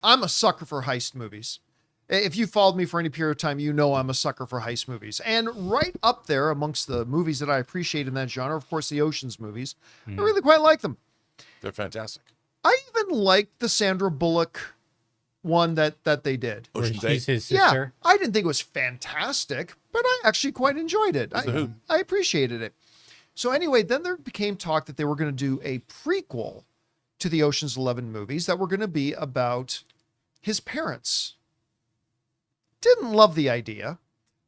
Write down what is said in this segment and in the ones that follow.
I'm a sucker for heist movies. If you followed me for any period of time, you know I'm a sucker for heist movies. And right up there amongst the movies that I appreciate in that genre, of course, the Ocean's movies. I really quite like them. They're fantastic. I even liked the Sandra Bullock one that they did. Ocean's She's 8. his sister. Yeah, I didn't think it was fantastic, but I actually quite enjoyed it. I appreciated it. So anyway, then there became talk that they were going to do a prequel to the Ocean's 11 movies that were going to be about his parents. Didn't love the idea.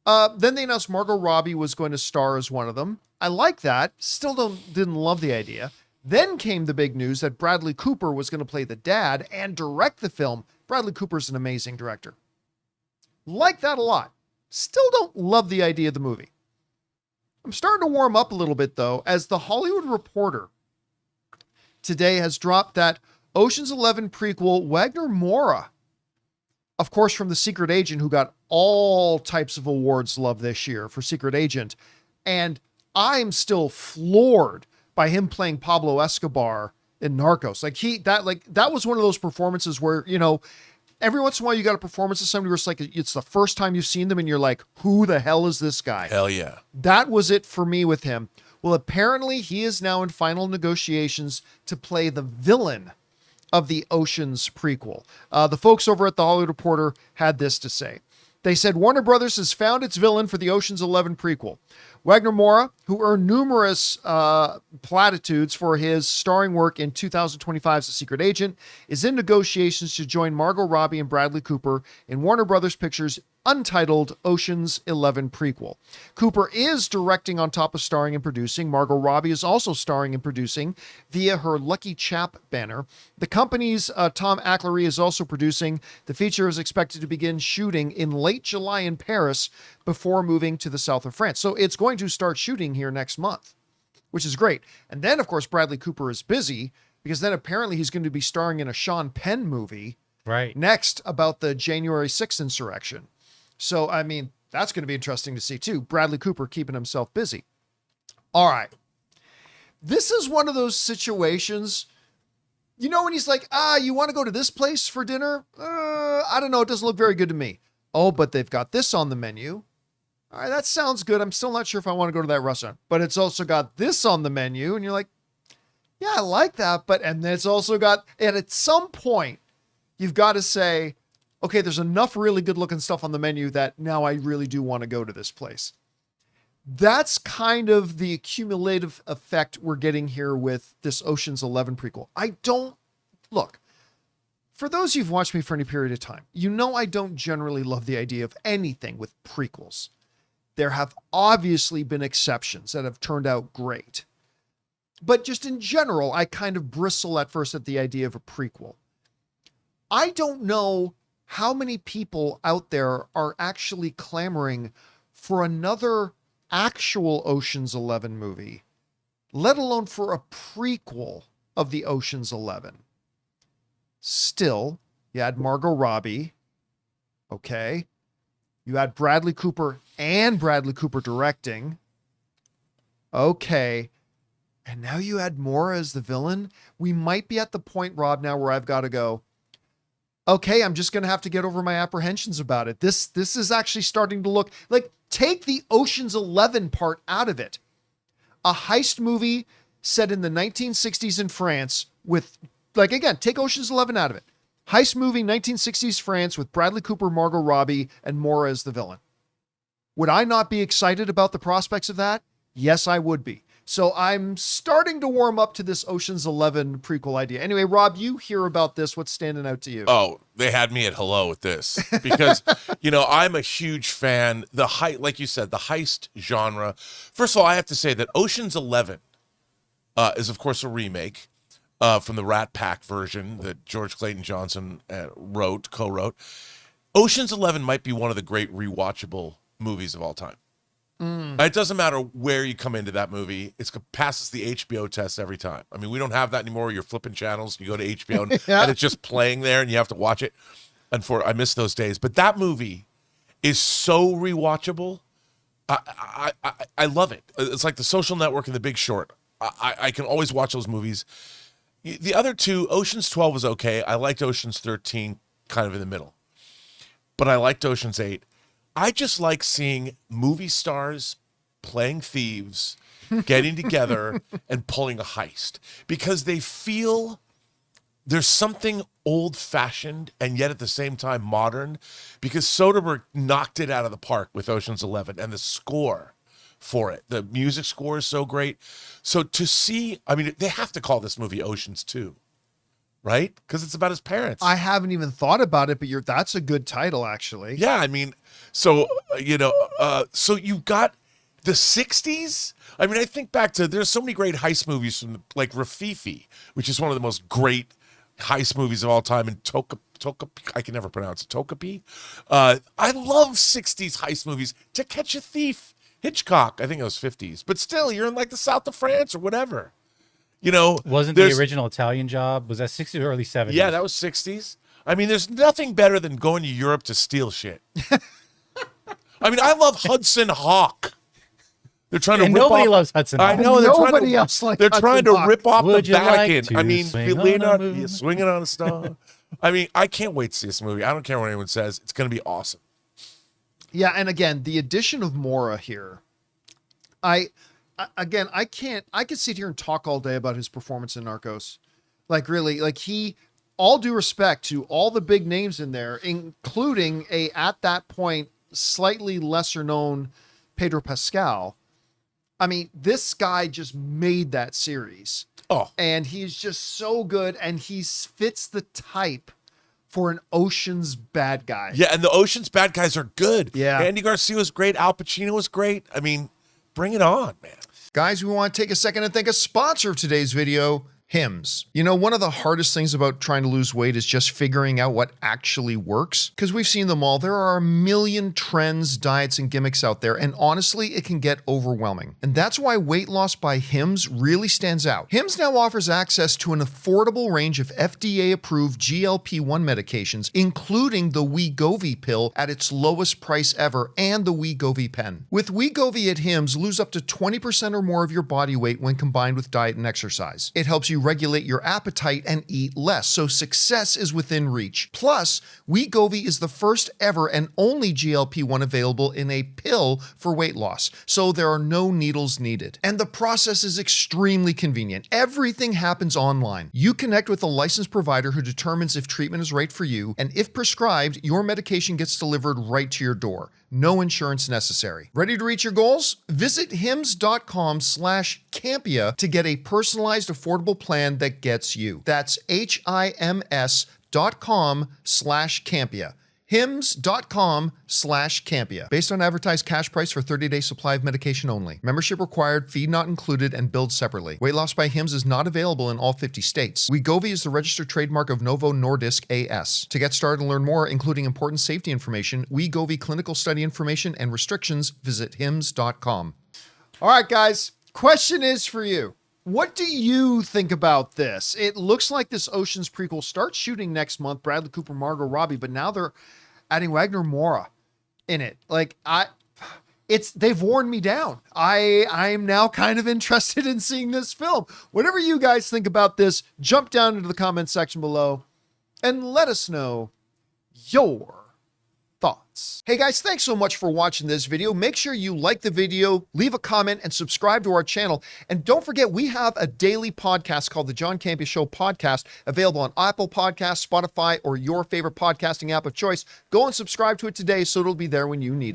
Then they announced Margot Robbie was going to star as one of them. I like that. Still didn't love the idea. Then came the big news that Bradley Cooper was going to play the dad and direct the film. Bradley Cooper's an amazing director. Like that a lot. Still don't love the idea of the movie. I'm starting to warm up a little bit, though, as the Hollywood Reporter today has dropped that Ocean's 11 prequel, Wagner Moura, of course, from The Secret Agent, who got all types of awards love this year for Secret Agent. And I'm still floored by him playing Pablo Escobar in Narcos. That was one of those performances where, every once in a while you got a performance of somebody where it's like, it's the first time you've seen them and you're like, who the hell is this guy? Hell yeah. That was it for me with him. Well, apparently he is now in final negotiations to play the villain of the Ocean's prequel. The folks over at the Hollywood Reporter had this to say. They said Warner Brothers has found its villain for the Ocean's 11 prequel. Wagner Moura, who earned numerous platitudes for his starring work in 2025's The Secret Agent, is in negotiations to join Margot Robbie and Bradley Cooper in Warner Brothers Pictures' untitled Ocean's 11 prequel. Cooper is directing on top of starring and producing. Margot Robbie is also starring and producing via her Lucky Chap banner. The company's Tom Acklery is also producing. The feature is expected to begin shooting in late July in Paris before moving to the south of France. So it's going to start shooting here next month, which is great. And then, of course, Bradley Cooper is busy because then apparently he's going to be starring in a Sean Penn movie next about the January 6th insurrection. So, I mean, that's going to be interesting to see too. Bradley Cooper keeping himself busy. All right. This is one of those situations, when he's like, you want to go to this place for dinner? I don't know. It doesn't look very good to me. Oh, but they've got this on the menu. All right, that sounds good. I'm still not sure if I want to go to that restaurant, but it's also got this on the menu. And you're like, yeah, I like that. And then it's also got, and at some point you've got to say, okay, there's enough really good looking stuff on the menu that now I really do want to go to this place. That's kind of the cumulative effect we're getting here with this Ocean's 11 prequel. Look, for those who've watched me for any period of time, I don't generally love the idea of anything with prequels. There have obviously been exceptions that have turned out great. But just in general, I kind of bristle at first at the idea of a prequel. I don't know how many people out there are actually clamoring for another actual Ocean's 11 movie, let alone for a prequel of the Ocean's 11. Still, you had Margot Robbie. Okay. You had Bradley Cooper and Bradley Cooper directing. Okay. And now you had Moura as the villain. We might be at the point, Rob, now where I've got to go, okay, I'm just going to have to get over my apprehensions about it. This is actually starting to look like, take the Ocean's 11 part out of it. A heist movie set in the 1960s in France with, again, take Ocean's 11 out of it. Heist movie, 1960s France with Bradley Cooper, Margot Robbie, and Moura as the villain. Would I not be excited about the prospects of that? Yes, I would be. So I'm starting to warm up to this Ocean's 11 prequel idea. Anyway, Rob, you hear about this. What's standing out to you? Oh, they had me at hello with this because, I'm a huge fan. Like you said, the heist genre. First of all, I have to say that Ocean's 11 is, of course, a remake from the Rat Pack version that George Clayton Johnson co-wrote. Ocean's 11 might be one of the great rewatchable movies of all time. It doesn't matter where you come into that movie. It passes the HBO test every time. I mean, we don't have that anymore. You're flipping channels. You go to HBO and it's just playing there and you have to watch it. And I miss those days. But that movie is so rewatchable. I love it. It's like The Social Network and The Big Short. I can always watch those movies. The other two, Ocean's 12 was okay. I liked Ocean's 13 kind of in the middle. But I liked Ocean's 8. I just like seeing movie stars playing thieves, getting together and pulling a heist because they feel there's something old-fashioned and yet at the same time modern, because Soderbergh knocked it out of the park with Ocean's 11 and the score for it. The music score is so great. So to see, I mean, they have to call this movie Ocean's 2, right? Because it's about his parents. I haven't even thought about it, but that's a good title, actually. Yeah, I mean, so, so you got the 60s. I mean, I think back to, there's so many great heist movies from like Rafifi, which is one of the most great heist movies of all time, and I can never pronounce it, Tokapi. I love 60s heist movies. To Catch a Thief, Hitchcock, I think it was 50s, but still, you're in like the south of France or whatever. Wasn't the original Italian Job, was that 60s or early 70s? Yeah, that was 60s. I mean, there's nothing better than going to Europe to steal shit. I mean, I love Hudson Hawk. They're trying to and rip nobody off, loves Hudson I Hawk. know. Nobody else likes They're trying to Hudson rip off Would the you like Vatican. to I mean, swing Leonardo swinging on a star. I mean, I can't wait to see this movie. I don't care what anyone says. It's going to be awesome. Yeah, and again, the addition of Moura here, I could sit here and talk all day about his performance in Narcos. Like, really, like, all due respect to all the big names in there, including at that point, slightly lesser known Pedro Pascal. I mean, this guy just made that series. Oh. And he's just so good, and he fits the type for an Ocean's bad guy. Yeah, and the Ocean's bad guys are good. Yeah. Andy Garcia was great. Al Pacino was great. I mean, bring it on, man. Guys, we want to take a second and thank a sponsor of today's video, Hims. One of the hardest things about trying to lose weight is just figuring out what actually works. Because we've seen them all. There are a million trends, diets, and gimmicks out there, and honestly, it can get overwhelming. And that's why weight loss by Hims really stands out. Hims now offers access to an affordable range of FDA-approved GLP-1 medications, including the Wegovy pill at its lowest price ever, and the Wegovy pen. With Wegovy at Hims, lose up to 20% or more of your body weight when combined with diet and exercise. It helps you regulate your appetite and eat less, so success is within reach. Plus, Wegovy is the first ever and only GLP-1 available in a pill for weight loss, so there are no needles needed. And the process is extremely convenient. Everything happens online. You connect with a licensed provider who determines if treatment is right for you, and if prescribed, your medication gets delivered right to your door. No insurance necessary. Ready to reach your goals? Visit hims.com/Campea to get a personalized, affordable plan that gets you. That's HIMS.com/Campea. hims.com/Campea. Based on advertised cash price for 30-day supply of medication only. Membership required, fee not included, and billed separately. Weight loss by Hims is not available in all 50 states. Wegovy is the registered trademark of Novo Nordisk A.S. To get started and learn more, including important safety information, Wegovy clinical study information, and restrictions, visit hims.com. All right, guys. Question is for you. What do you think about this? It looks like this Ocean's prequel starts shooting next month. Bradley Cooper, Margot Robbie, but now they're adding Wagner Moura in it. Like, they've worn me down. I'm now kind of interested in seeing this film. Whatever you guys think about this, jump down into the comment section below and let us know your thoughts. Hey guys, thanks so much for watching this video. Make sure you like the video, leave a comment, and subscribe to our channel. And don't forget, we have a daily podcast called the John Campea Show podcast, available on Apple Podcasts, Spotify, or your favorite podcasting app of choice. Go and subscribe to it today so it'll be there when you need it.